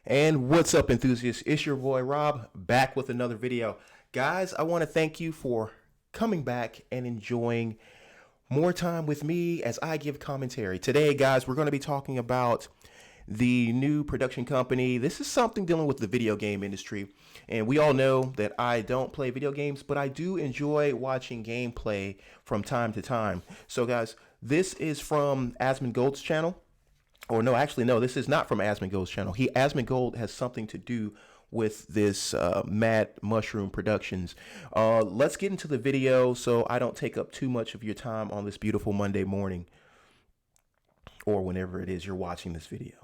And what's up, enthusiasts? It's your boy Rob back with another video. Guys, I want to thank you for coming back and enjoying more time with me as I give commentary. Today, guys, we're going to be talking about the new production company. This is something dealing with the video game industry. And we all know that I don't play video games, but I do enjoy watching gameplay from time to time. So, guys, this is from Asmongold's channel. Or no, actually, no, this is not from Asmongold's channel. Asmongold has something to do with this Mad Mushroom Productions. Let's get into the video so I don't take up too much of your time on this beautiful Monday morning or whenever it is you're watching this video.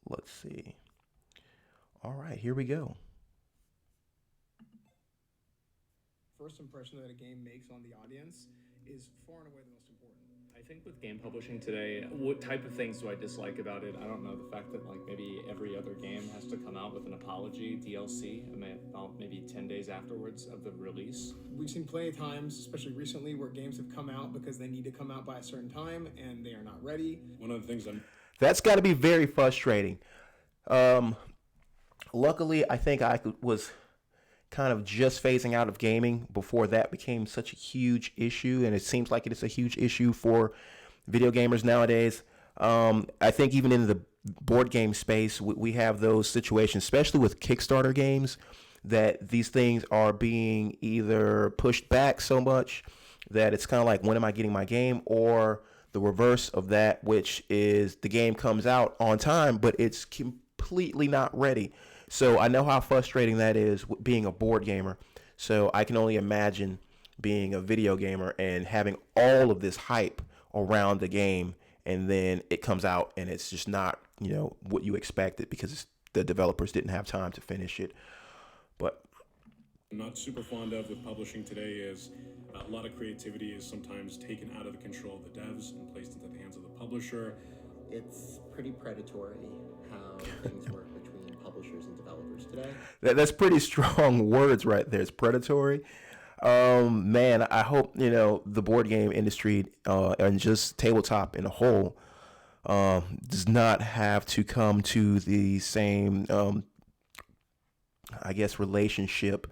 Let's see. All right, here we go. First impression that a game makes on the audience is far and away the most important. I think with game publishing today, what type of things do I dislike about it? I don't know, the fact that like maybe every other game has to come out with an apology DLC about maybe 10 days afterwards of the release. We've seen plenty of times, especially recently, where games have come out because they need to come out by a certain time and they are not ready. One of the things That's got to be very frustrating. Luckily, I think I was kind of just phasing out of gaming before that became such a huge issue, and it seems like it is a huge issue for video gamers nowadays. I think even in the board game space, we have those situations, especially with Kickstarter games, that these things are being either pushed back so much that it's kind of like, when am I getting my game? Or the reverse of that, which is the game comes out on time, but it's completely not ready. So I know how frustrating that is being a board gamer. So I can only imagine being a video gamer and having all of this hype around the game, and then it comes out and it's just not, what you expected because the developers didn't have time to finish it. But I'm not super fond of with publishing today is a lot of creativity is sometimes taken out of the control of the devs and placed into the hands of the publisher. It's pretty predatory how things work between publishers and developers today. That's pretty strong words right there. It's predatory. Man, I hope, the board game industry and just tabletop in a whole does not have to come to the same, relationship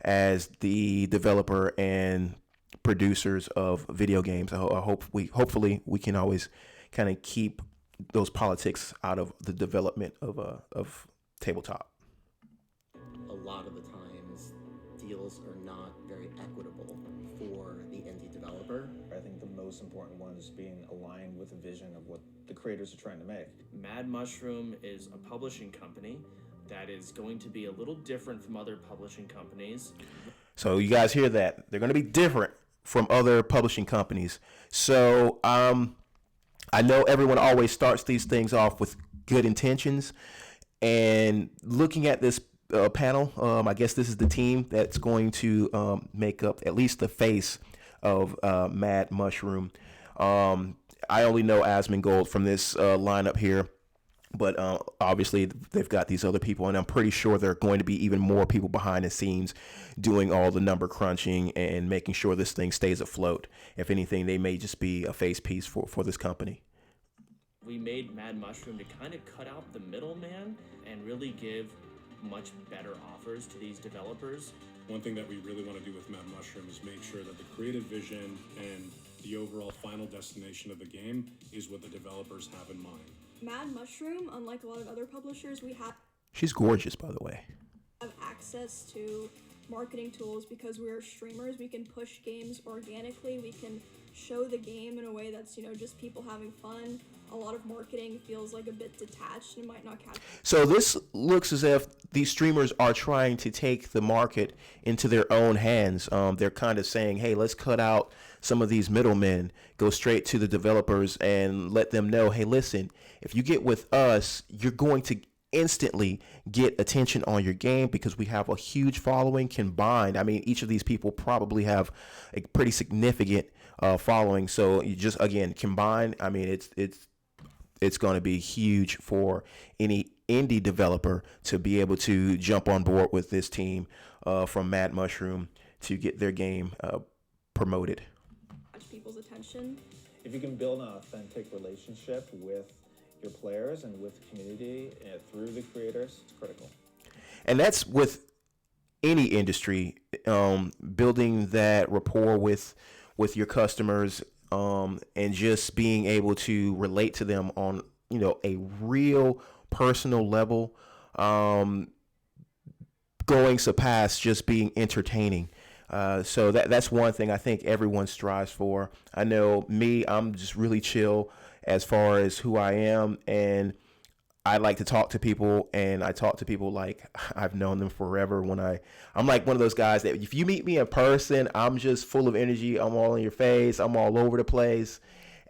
as the developer and producers of video games. Hopefully we can always kind of keep those politics out of the development of tabletop. A lot of the times, deals are not very equitable for the indie developer. I think the most important one is being aligned with the vision of what the creators are trying to make. Mad Mushroom is a publishing company that is going to be a little different from other publishing companies. So you guys hear that? They're going to be different from other publishing companies. So I know everyone always starts these things off with good intentions. And looking at this panel, I guess this is the team that's going to make up at least the face of Mad Mushroom. I only know Asmongold from this lineup here, but obviously they've got these other people, and I'm pretty sure there are going to be even more people behind the scenes doing all the number crunching and making sure this thing stays afloat. If anything, they may just be a face piece for this company. We made Mad Mushroom to kind of cut out the middleman and really give much better offers to these developers. One thing that we really want to do with Mad Mushroom is make sure that the creative vision and the overall final destination of the game is what the developers have in mind. Mad Mushroom, unlike a lot of other publishers, we have She's gorgeous, by the way. access to marketing tools because we're streamers. We can push games organically. We can show the game in a way that's, just people having fun. A lot of marketing feels like a bit detached and might not catch. So this looks as if these streamers are trying to take the market into their own hands. They're kind of saying, hey, let's cut out some of these middlemen, go straight to the developers and let them know, hey, listen, if you get with us, you're going to instantly get attention on your game because we have a huge following combined. I mean, each of these people probably have a pretty significant following. So you just, again, combined, I mean, it's going to be huge for any indie developer to be able to jump on board with this team from Mad Mushroom to get their game promoted. People's attention. If you can build an authentic relationship with your players and with the community through the creators is critical. And that's with any industry, building that rapport with your customers, and just being able to relate to them on a real personal level, going surpass just being entertaining. So that's one thing I think everyone strives for. I know me, I'm just really chill as far as who I am, and I like to talk to people, and I talk to people like I've known them forever. I'm like one of those guys that if you meet me in person, I'm just full of energy. I'm all in your face. I'm all over the place,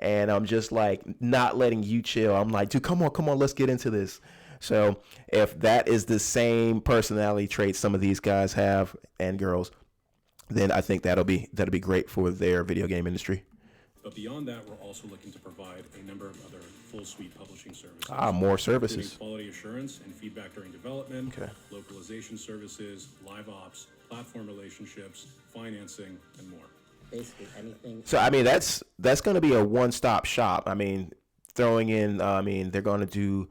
and I'm just like not letting you chill. I'm like, dude, come on, let's get into this. So if that is the same personality trait some of these guys have and girls, then I think that'll be great for their video game industry. But beyond that, we're also looking to provide a number of other full suite publishing services. More services. Including quality assurance and feedback during development, localization services, live ops, platform relationships, financing, and more. Basically anything. So I mean, that's going to be a one-stop shop. I mean, throwing in, they're going to do,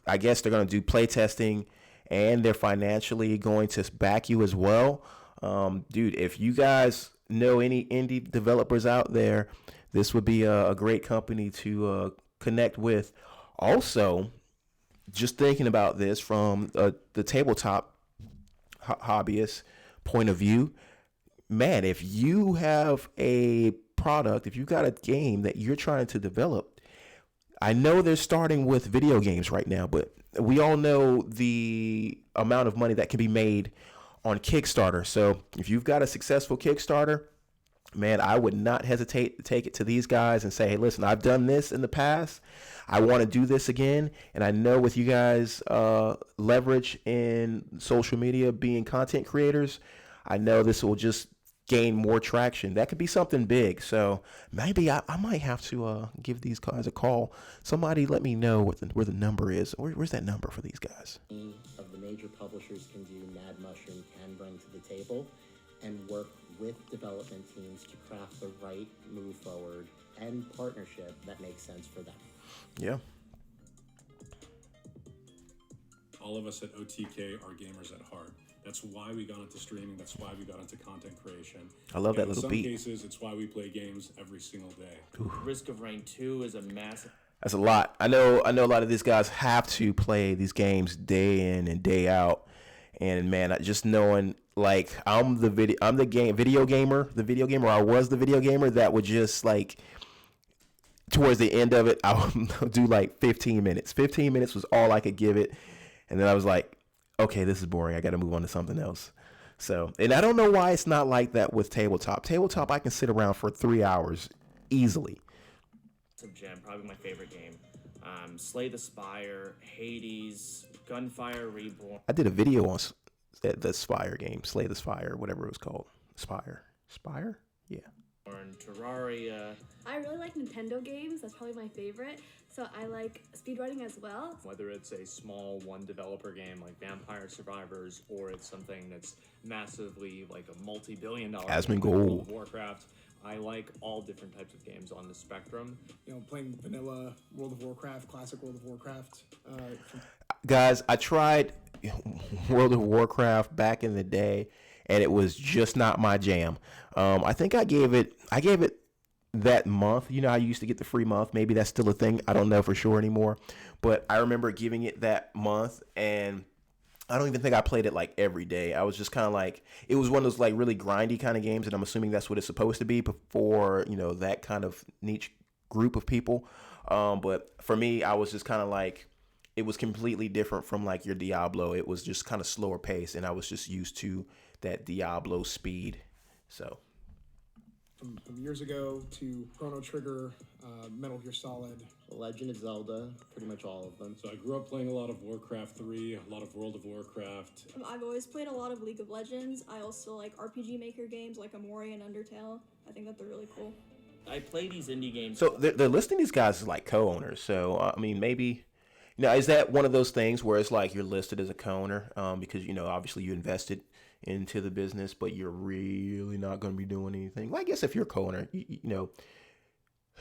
I guess they're going to do play testing, and they're financially going to back you as well. Dude, if you guys know any indie developers out there, this would be a great company to connect with. Also, just thinking about this from the tabletop hobbyist point of view, man, if you have a product, if you've got a game that you're trying to develop, I know they're starting with video games right now, but we all know the amount of money that can be made on Kickstarter. So if you've got a successful Kickstarter, man, I would not hesitate to take it to these guys and say, hey, listen, I've done this in the past. I want to do this again. And I know with you guys leverage in social media, being content creators, I know this will just gain more traction. That could be something big. So maybe I might have to give these guys a call. Somebody let me know where the number is. Where's that number for these guys? Of the major publishers can do Mad Mushroom can bring to the table and work with development teams to craft the right move forward and partnership that makes sense for them. Yeah. All of us at OTK are gamers at heart. That's why we got into streaming. That's why we got into content creation. I love that little beat. In some cases, it's why we play games every single day. Risk of Rain 2 is a massive. That's a lot. I know a lot of these guys have to play these games day in and day out. And man, just knowing, like, I'm the video gamer. I was the video gamer that would just, like, towards the end of it, I would do like 15 minutes. 15 minutes was all I could give it. And then I was like, okay, this is boring. I got to move on to something else. So, and I don't know why it's not like that with tabletop. Tabletop, I can sit around for 3 hours easily. It's a gem, probably my favorite game. Slay the Spire, Hades, Gunfire Reborn. I did a video on the Spire game, Slay the Spire, whatever it was called. Spire? Yeah. Terraria. I really like Nintendo games. That's probably my favorite. So I like speedrunning as well. Whether it's a small one developer game like Vampire Survivors, or it's something that's massively like a multi-billion-dollar Asmongold. game like World of Warcraft, I like all different types of games on the spectrum. You know, playing vanilla World of Warcraft, classic World of Warcraft. Guys, I tried World of Warcraft back in the day, and it was just not my jam. I think I gave it that month. You know, I used to get the free month. Maybe that's still a thing. I don't know for sure anymore. But I remember giving it that month, and I don't even think I played it like every day. I was just kind of like, it was one of those like really grindy kind of games, and I'm assuming that's what it's supposed to be for, you know, that kind of niche group of people. But for me, I was just kind of like, it was completely different from like your Diablo. It was just kind of slower pace, and I was just used to that Diablo speed. So from years ago to Chrono Trigger, Metal Gear Solid, Legend of Zelda, pretty much all of them. So I grew up playing a lot of Warcraft 3, a lot of World of Warcraft. I've always played a lot of League of Legends. I also like RPG Maker games like Amori and Undertale. I think that they're really cool. I play these indie games. So they're listing these guys as like co-owners. So I mean, maybe, you know, is that one of those things where it's like you're listed as a co-owner because, you know, obviously you invested into the business, but you're really not going to be doing anything? Well, I guess if you're a co-owner, you know,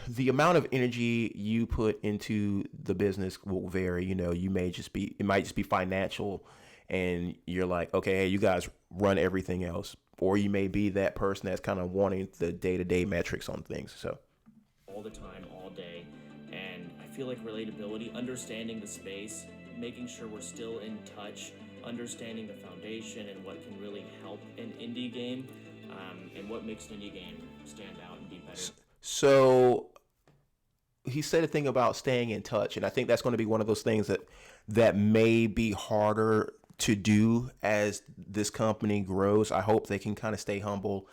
the amount of energy you put into the business will vary. You may just be, it might just be financial, and you're like, okay, hey, you guys run everything else, or you may be that person that's kind of wanting the day-to-day metrics on things. So all the time, all day. And I feel like relatability, understanding the space, making sure we're still in touch, understanding the foundation and what can really help an indie game, and what makes an indie game stand out and be better. So he said a thing about staying in touch, and I think that's going to be one of those things that may be harder to do as this company grows. I hope they can kind of stay humble.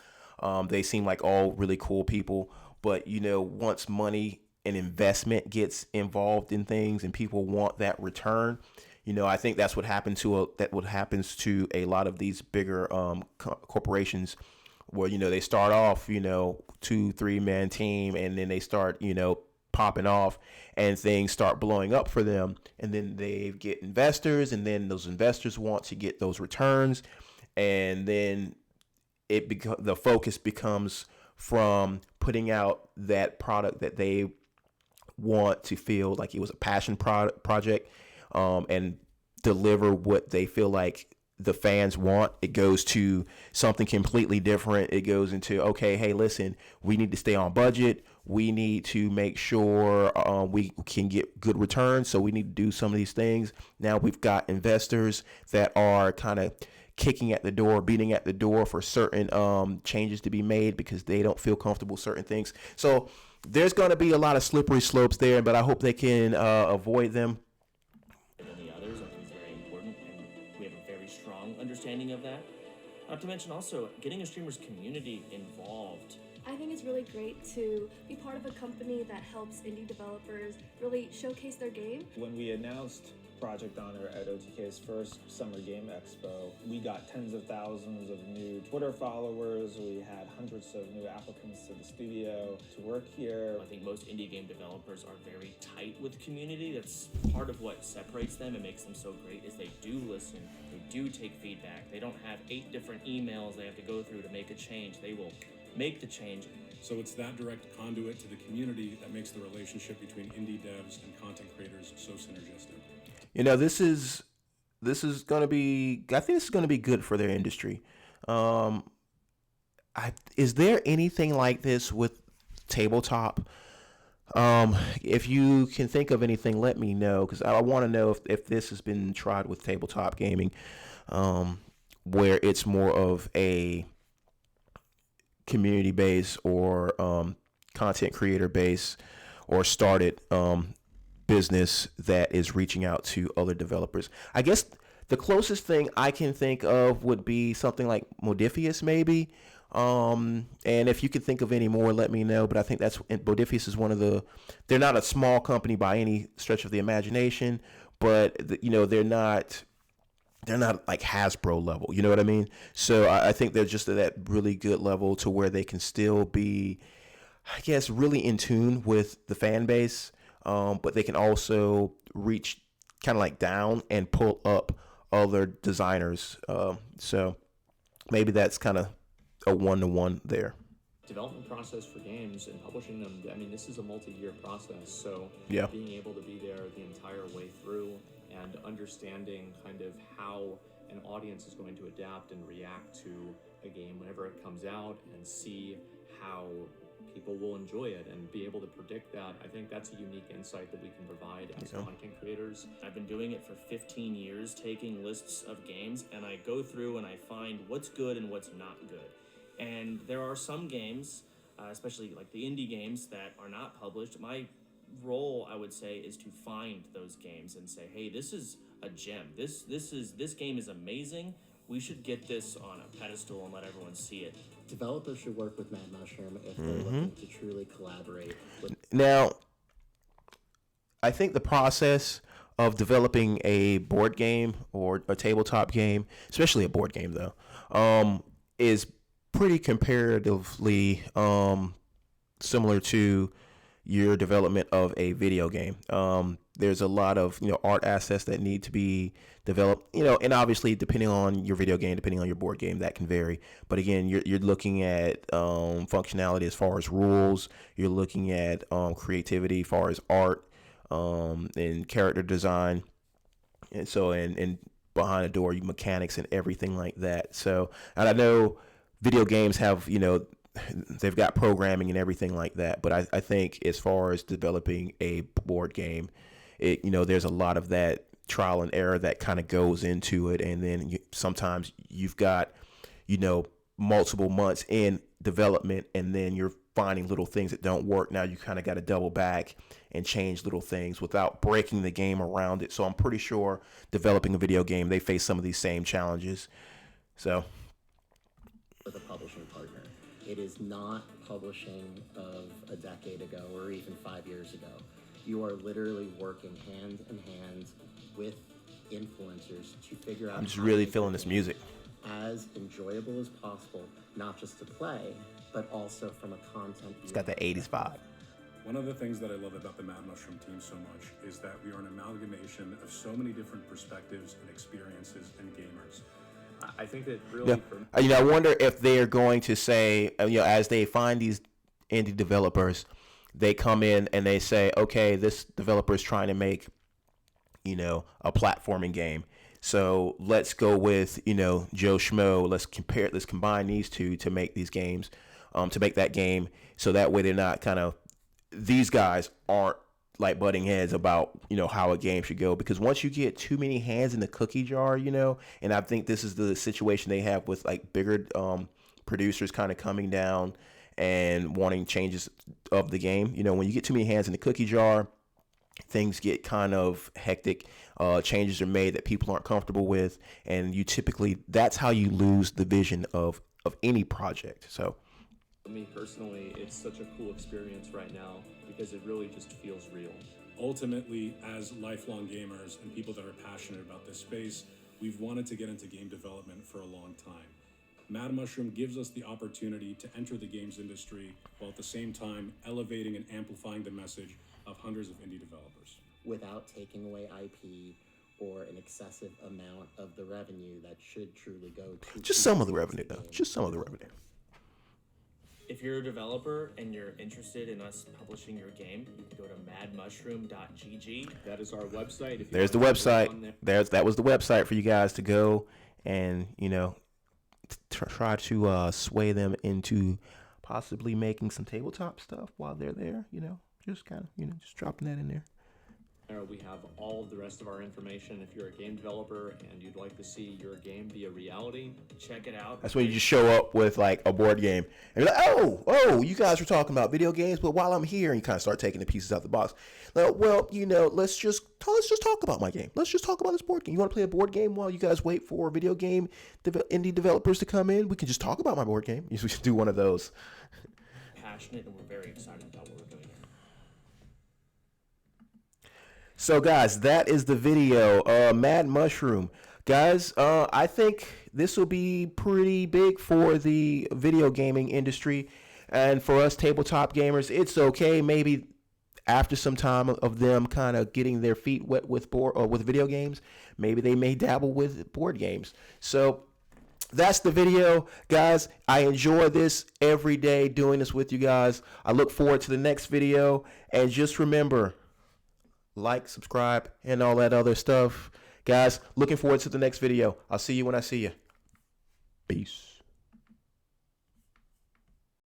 They seem like all really cool people, but once money and investment gets involved in things and people want that return, I think that's what happens to a lot of these bigger corporations, where they start off 2-3 man team, and then they start popping off and things start blowing up for them, and then they get investors, and then those investors want to get those returns, and then the focus becomes from putting out that product that they want to feel like it was a passion project, and deliver what they feel like the fans want. It goes to something completely different. It goes into, okay, hey, listen, we need to stay on budget. We need to make sure we can get good returns. So we need to do some of these things. Now we've got investors that are kind of kicking at the door, beating at the door for certain changes to be made because they don't feel comfortable with certain things. So there's going to be a lot of slippery slopes there, but I hope they can avoid them. Understanding of that. Not to mention also getting a streamer's community involved. I think it's really great to be part of a company that helps indie developers really showcase their game. When we announced Project Honor at OTK's first Summer Game Expo, we got tens of thousands of new Twitter followers. We had hundreds of new applicants to the studio to work here. I think most indie game developers are very tight with community. That's part of what separates them and makes them so great, is they do listen, they do take feedback. They don't have 8 different emails they have to go through to make a change. They will make the change. So it's that direct conduit to the community that makes the relationship between indie devs and content creators so synergistic. This is going to be, I think this is going to be good for their industry. Is there anything like this with tabletop? If you can think of anything, let me know, because I want to know if this has been tried with tabletop gaming, where it's more of a community base or content creator base, or started business that is reaching out to other developers. I guess the closest thing I can think of would be something like Modifius, maybe. And if you could think of any more, let me know. But I think Modifius is one of they're not a small company by any stretch of the imagination, but they're not like Hasbro level. You know what I mean? So I think they're just at that really good level to where they can still be, I guess, really in tune with the fan base. But they can also reach kind of like down and pull up other designers. So maybe that's kind of a one-to-one there. Development process for games and publishing them, I mean, this is a multi-year process. So yeah, being able to be there the entire way through and understanding kind of how an audience is going to adapt and react to a game whenever it comes out, and see how people will enjoy it and be able to predict that. I think that's a unique insight that we can provide as content creators. I've been doing it for 15 years, taking lists of games, and I go through and I find what's good and what's not good. And there are some games, especially like the indie games, that are not published. My role, I would say, is to find those games and say, hey, this is a gem. This game is amazing. We should get this on a pedestal and let everyone see it. Developers should work with Mad Mushroom if they're looking to truly collaborate. Now, I think the process of developing a board game or a tabletop game, especially a board game though, is pretty comparatively similar to your development of a video game. There's a lot of art assets that need to be developed, and obviously depending on your video game, depending on your board game, that can vary. But again, you're looking at functionality as far as rules. You're looking at creativity as far as art and character design, and so and behind the door, mechanics and everything like that. So, and I know video games have they've got programming and everything like that, but I think as far as developing a board game, there's a lot of that trial and error that kind of goes into it, and then sometimes you've got multiple months in development, and then you're finding little things that don't work. Now you kind of got to double back and change little things without breaking the game around it. So I'm pretty sure developing a video game, they face some of these same challenges. So with a publishing partner, it is not publishing of a decade ago or even 5 years ago. You are literally working hand in hand with influencers to figure out. I'm just really feeling this music. As enjoyable as possible, not just to play, but also from a content. It's got that 80s vibe. One of the things that I love about the Mad Mushroom team so much is that we are an amalgamation of so many different perspectives and experiences and gamers. I think that really, I wonder if they're going to say, as they find these indie developers, they come in and they say, okay, this developer is trying to make, a platforming game. So let's go with, Joe Schmo. Let's combine these two to make these games, to make that game. So that way they're not these guys aren't like butting heads about, how a game should go. Because once you get too many hands in the cookie jar, and I think this is the situation they have with like bigger producers kind of coming down and wanting changes of the game. When you get too many hands in the cookie jar, things get kind of hectic. Changes are made that people aren't comfortable with, and that's how you lose the vision of any project. So for me personally, it's such a cool experience right now because it really just feels real. Ultimately, as lifelong gamers and people that are passionate about this space, we've wanted to get into game development for a long time. Mad Mushroom gives us the opportunity to enter the games industry while at the same time elevating and amplifying the message of hundreds of indie developers. Without taking away IP or an excessive amount of the revenue that should truly go to... Just some of the revenue, though. Just some of the revenue. If you're a developer and you're interested in us publishing your game, you can go to madmushroom.gg. That is our website. If you There's the website. That was the website for you guys to go and, try to sway them into possibly making some tabletop stuff while they're there, just kind of, just dropping that in there. We have all of the rest of our information. If you're a game developer and you'd like to see your game be a reality, check it out. That's when you just show up with like a board game and you're like, oh, you guys were talking about video games, but while I'm here, and you kind of start taking the pieces out the box. Well, let's just talk about my game. Let's just talk about this board game. You want to play a board game while you guys wait for video game indie developers to come in? We can just talk about my board game. We should do one of those. Passionate, and we're very excited about what we're doing here. So guys, that is the video. Mad Mushroom. Guys, I think this will be pretty big for the video gaming industry. And for us tabletop gamers, it's okay. Maybe after some time of them kind of getting their feet wet with video games, maybe they may dabble with board games. So that's the video, guys. I enjoy this every day doing this with you guys. I look forward to the next video. And just remember, like, subscribe, and all that other stuff. Guys, looking forward to the next video. I'll see you when I see you. Peace.